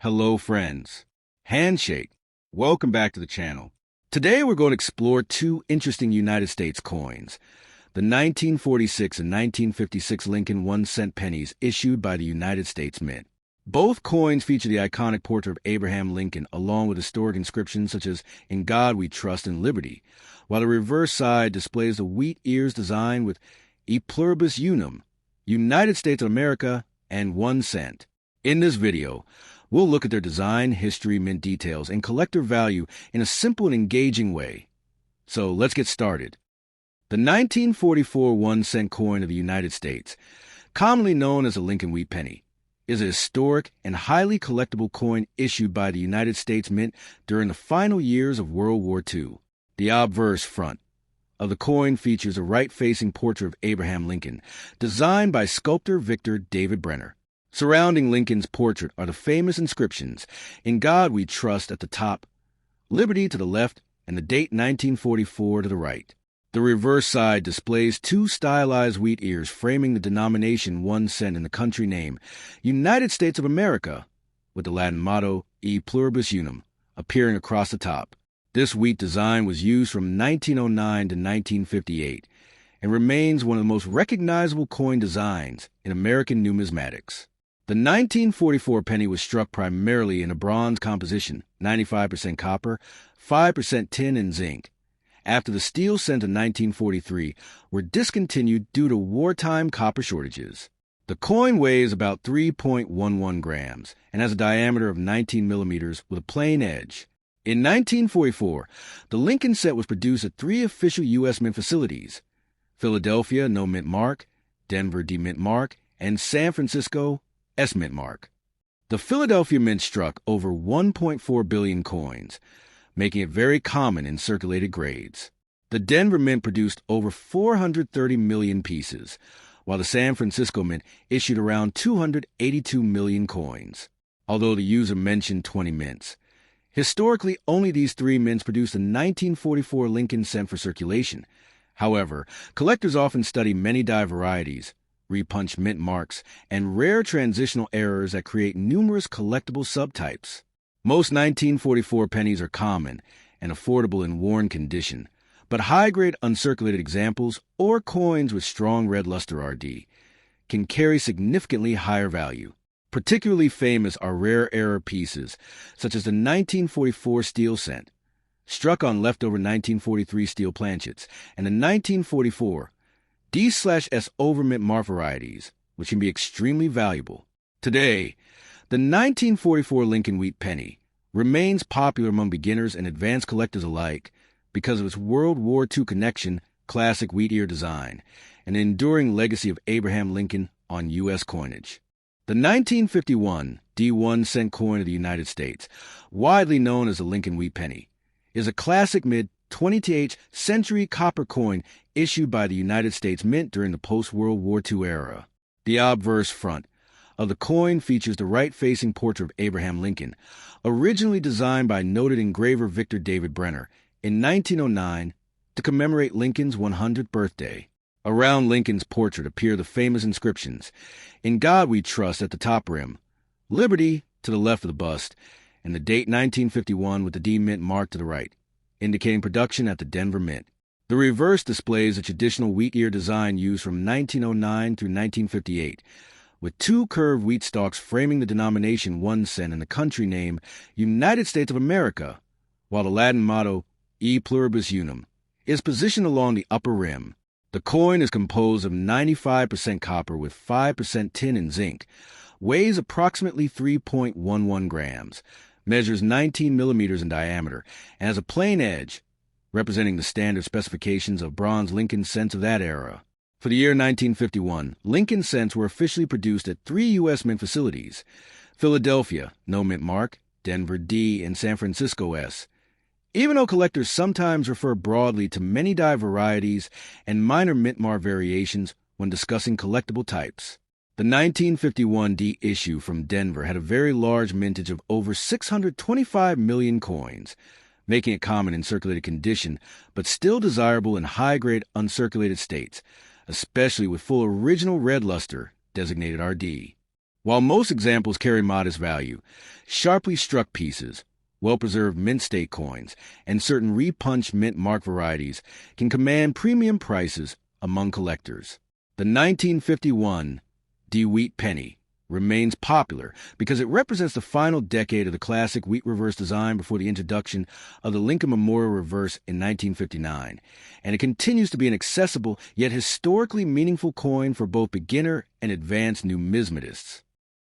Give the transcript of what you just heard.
Hello, friends. Handshake. Welcome back to the channel. Today we're going to explore two interesting United States coins. The 1946 and 1956 Lincoln 1-cent pennies issued by the United States Mint. Both coins feature the iconic portrait of Abraham Lincoln along with historic inscriptions such as "In God We Trust" and "Liberty," while the reverse side displays the wheat ears design with "PLURIBUS UNUM," United States of America, and 1 cent. In this video, we'll look at their design, history, mint details, and collector value in a simple and engaging way. So let's get started. The 1944 1-cent coin of the United States, commonly known as the Lincoln Wheat Penny, is a historic and highly collectible coin issued by the United States Mint during the final years of World War II. The obverse front of the coin features a right-facing portrait of Abraham Lincoln, designed by sculptor Victor David Brenner. Surrounding Lincoln's portrait are the famous inscriptions, "In God We Trust" at the top, "Liberty" to the left, and the date 1944 to the right. The reverse side displays two stylized wheat ears framing the denomination 1 cent in the country name, United States of America, with the Latin motto, "E Pluribus Unum," appearing across the top. This wheat design was used from 1909 to 1958 and remains one of the most recognizable coin designs in American numismatics. The 1944 penny was struck primarily in a bronze composition, 95% copper, 5% tin and zinc, after the steel cents in 1943 were discontinued due to wartime copper shortages. The coin weighs about 3.11 grams and has a diameter of 19 millimeters with a plain edge. In 1944, the Lincoln set was produced at 3 official U.S. Mint facilities: Philadelphia, no mint mark; Denver, D mint mark; and San Francisco, S mint mark. The Philadelphia Mint struck over 1.4 billion coins, making it very common in circulated grades. The Denver Mint produced over 430 million pieces, while the San Francisco Mint issued around 282 million coins, although the user mentioned 20 mints. Historically, only these 3 mints produced the 1944 Lincoln cent for circulation. However, collectors often study many die varieties, repunched mint marks, and rare transitional errors that create numerous collectible subtypes. Most 1944 pennies are common and affordable in worn condition, but high-grade uncirculated examples or coins with strong red luster RD can carry significantly higher value. Particularly famous are rare error pieces, such as the 1944 steel cent, struck on leftover 1943 steel planchets, and the 1944 D/S overmint mark varieties, which can be extremely valuable. Today, the 1944 Lincoln Wheat Penny remains popular among beginners and advanced collectors alike because of its World War II connection, classic wheat ear design, and the enduring legacy of Abraham Lincoln on U.S. coinage. The 1951 D1 cent coin of the United States, widely known as the Lincoln Wheat Penny, is a classic mid-20th century copper coin issued by the United States Mint during the post-World War II era. The obverse front of the coin features the right-facing portrait of Abraham Lincoln, originally designed by noted engraver Victor David Brenner in 1909 to commemorate Lincoln's 100th birthday. Around Lincoln's portrait appear the famous inscriptions, "In God We Trust" at the top rim, "Liberty" to the left of the bust, and the date 1951 with the D mint mark to the right, indicating production at the Denver Mint. The reverse displays the traditional wheat ear design used from 1909 through 1958, with 2 curved wheat stalks framing the denomination 1 cent and the country name United States of America, while the Latin motto "E Pluribus Unum" is positioned along the upper rim. The coin is composed of 95% copper with 5% tin and zinc, weighs approximately 3.11 grams, measures 19 millimeters in diameter, and has a plain edge, representing the standard specifications of bronze Lincoln cents of that era. For the year 1951, Lincoln cents were officially produced at 3 U.S. Mint facilities: Philadelphia, no mint mark; Denver, D; and San Francisco, S. Even though collectors sometimes refer broadly to many die varieties and minor mint mark variations when discussing collectible types. The 1951 D issue from Denver had a very large mintage of over 625 million coins, making it common in circulated condition, but still desirable in high-grade uncirculated states, especially with full original red luster, designated RD. While most examples carry modest value, sharply struck pieces, well-preserved mint state coins, and certain repunched mint mark varieties can command premium prices among collectors. The 1951 DeWitt penny remains popular because it represents the final decade of the classic wheat reverse design before the introduction of the Lincoln Memorial reverse in 1959, and it continues to be an accessible yet historically meaningful coin for both beginner and advanced numismatists.